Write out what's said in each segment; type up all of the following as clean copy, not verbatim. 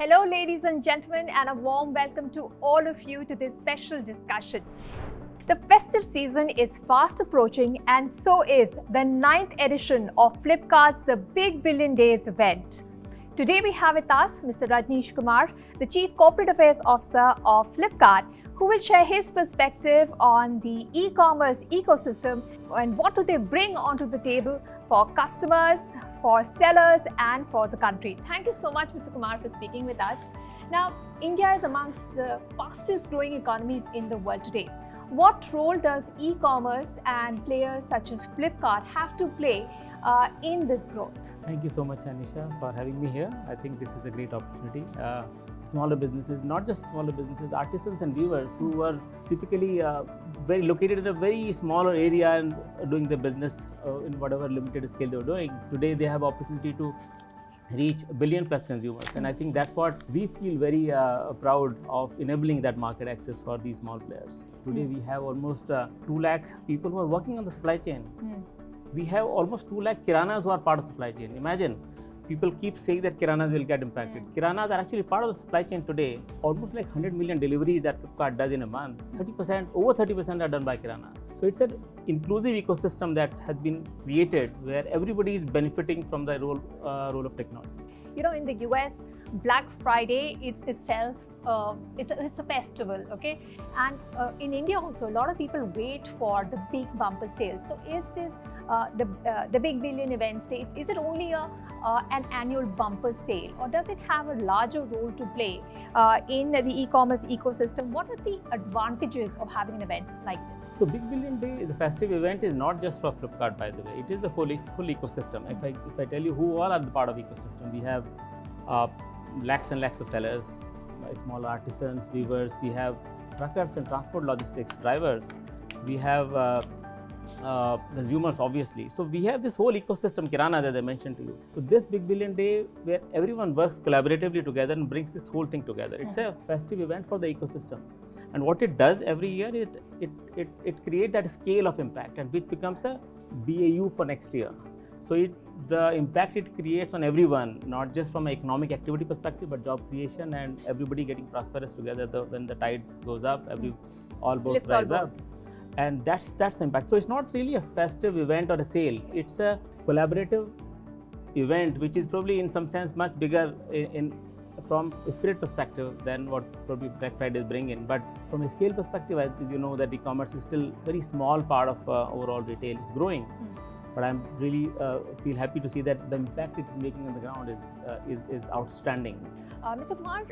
Hello, ladies and gentlemen, and a warm welcome to all of you to this special discussion. The festive season is fast approaching, and so is the 9th edition of Flipkart's The Big Billion Days event. Today we have with us Mr. Rajneesh Kumar, the Chief Corporate Affairs Officer of Flipkart, who will share his perspective on the e-commerce ecosystem and what do they bring onto the table for customers, for sellers and for the country. Thank you so much, Mr. Kumar, for speaking with us. Now, India is amongst the fastest growing economies in the world today. What role does e-commerce and players such as Flipkart have to play in this growth? Thank you so much, Anisha, for having me here. I think this is a great opportunity. Smaller businesses, not just smaller businesses, artisans and weavers who are typically very located in a very smaller area and doing their business in whatever limited scale they were doing. Today, they have opportunity to reach a billion plus consumers, and I think that's what we feel very proud of, enabling that market access for these small players. Today, we have almost 2 lakh people who are working on the supply chain. We have almost 2 lakh kiranas who are part of the supply chain. Imagine, people keep saying that kiranas will get impacted. Kiranas are actually part of the supply chain today. Almost like 100 million deliveries that Flipkart does in a month. 30%, over 30% are done by kirana. So it's an inclusive ecosystem that has been created where everybody is benefiting from the role of technology. You know, in the US, Black Friday itself, it's a festival, okay? And in India also, a lot of people wait for the big bumper sales. So is this the Big Billion event stage, is it only an annual bumper sale, or does it have a larger role to play in the e-commerce ecosystem? What are the advantages of having an event like this? So Big Billion Day, the festive event, is not just for Flipkart, by the way. It is the full ecosystem. If I tell you who all are the part of ecosystem, we have lakhs and lakhs of sellers, small artisans, weavers. We have truckers and transport logistics drivers. We have consumers, obviously. So we have this whole ecosystem, kirana, that I mentioned to you. So this Big Billion Day, where everyone works collaboratively together and brings this whole thing together. It's a festive event for the ecosystem. And what it does every year, it creates that scale of impact, and which becomes a BAU for next year. So the impact it creates on everyone, not just from an economic activity perspective, but job creation and everybody getting prosperous together. When the tide goes up, all boats rise up. And that's the impact. So it's not really a festive event or a sale. It's a collaborative event, which is probably in some sense much bigger from a spirit perspective than what probably Black Friday is bringing. But from a scale perspective, as you know, that e-commerce is still very small part of overall retail. It's growing. But I'm really feel happy to see that the impact it's making on the ground is outstanding. Mr. Kumar,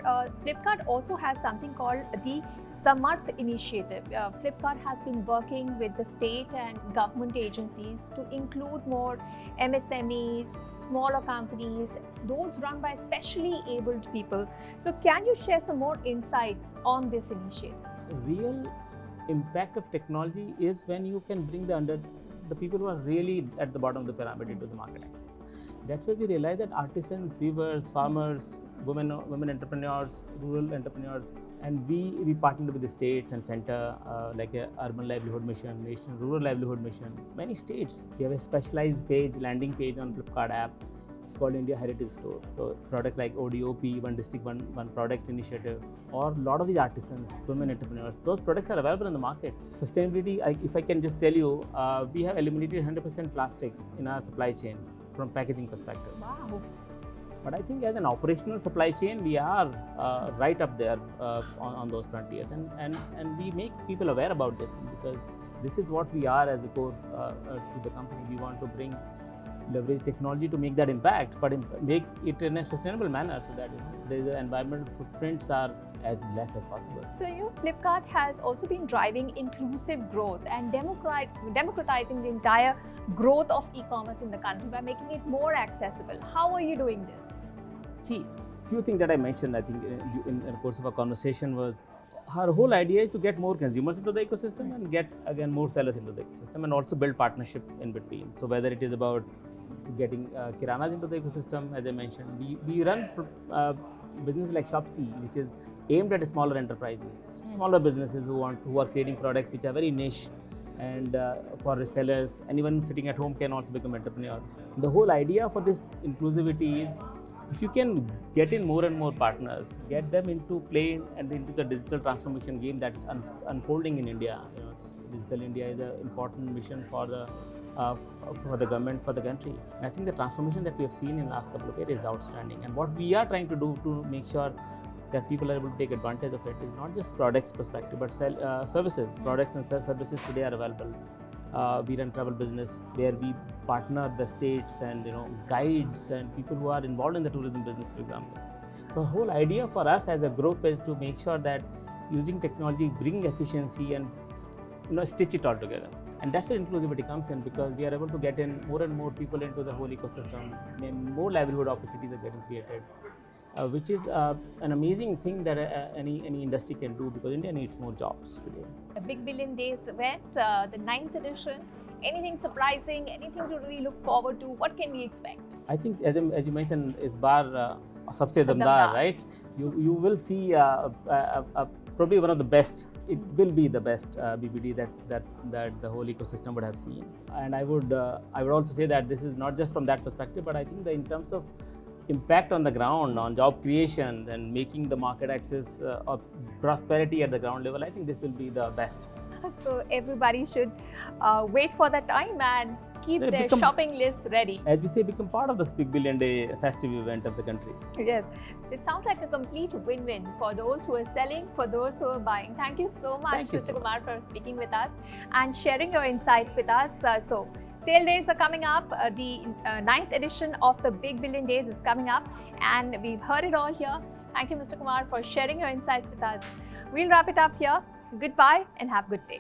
Flipkart also has something called the Samarth initiative. Flipkart has been working with the state and government agencies to include more MSMEs, smaller companies, those run by specially abled people. So can you share some more insights on this initiative? The real impact of technology is when you can bring the people who are really at the bottom of the pyramid into the market access. That's where we realize that artisans, weavers, farmers, women entrepreneurs, rural entrepreneurs, and we partnered with the states and center, like a urban livelihood mission, national rural livelihood mission. Many states, we have a specialized page, landing page on Flipkart app. It's called India Heritage Store. So product like ODOP, One District, One Product initiative, or a lot of these artisans, women entrepreneurs, those products are available in the market. Sustainability, if I can just tell you, we have eliminated 100% plastics in our supply chain from packaging perspective. Wow. But I think as an operational supply chain, we are right up there on those frontiers, and we make people aware about this, because this is what we are as a core to the company. We want to leverage technology to make that impact, but make it in a sustainable manner, so that the environmental footprints are as less as possible. So Flipkart has also been driving inclusive growth and democratizing the entire growth of e-commerce in the country by making it more accessible. How are you doing this? See, few things that I mentioned, I think in the course of our conversation, was our whole idea is to get more consumers into the ecosystem and get again more sellers into the ecosystem, and also build partnership in between. So whether it is about getting kiranas into the ecosystem, as I mentioned, we run businesses like Shopsy, which is aimed at smaller enterprises, smaller businesses who are creating products which are very niche, and for resellers, anyone sitting at home can also become entrepreneur. The whole idea for this inclusivity is, if you can get in more and more partners, get them into play and into the digital transformation game that's unfolding in India. You know, Digital India is an important mission for the government, for the country. And I think the transformation that we have seen in the last couple of years is outstanding. And what we are trying to do to make sure that people are able to take advantage of it is not just products perspective, but services. Products and services today are available. We run travel business where we partner the states and guides and people who are involved in the tourism business, for example. So the whole idea for us as a group is to make sure that using technology bring efficiency and stitch it all together. And that's where inclusivity comes in, because we are able to get in more and more people into the whole ecosystem, and more livelihood opportunities are getting created, which is an amazing thing that any industry can do, because India needs more jobs today. The Big Billion Days event, the 9th edition, anything surprising, anything to really look forward to? What can we expect? I think as you mentioned, is bar sabse damdar, right? You will see probably one of the best. It will be the best BBD that the whole ecosystem would have seen. And I would also say that this is not just from that perspective, but I think that in terms of impact on the ground, on job creation and making the market access or prosperity at the ground level, I think this will be the best. So everybody should wait for that time and keep their shopping lists ready. As we say, become part of this Big Billion Day festive event of the country. Yes, it sounds like a complete win-win for those who are selling, for those who are buying. Thank you so much, Mr. Kumar, for speaking with us and sharing your insights with us. So sale days are coming up. The 9th edition of the Big Billion Days is coming up, and we've heard it all here. Thank you, Mr. Kumar, for sharing your insights with us. We'll wrap it up here. Goodbye and have a good day.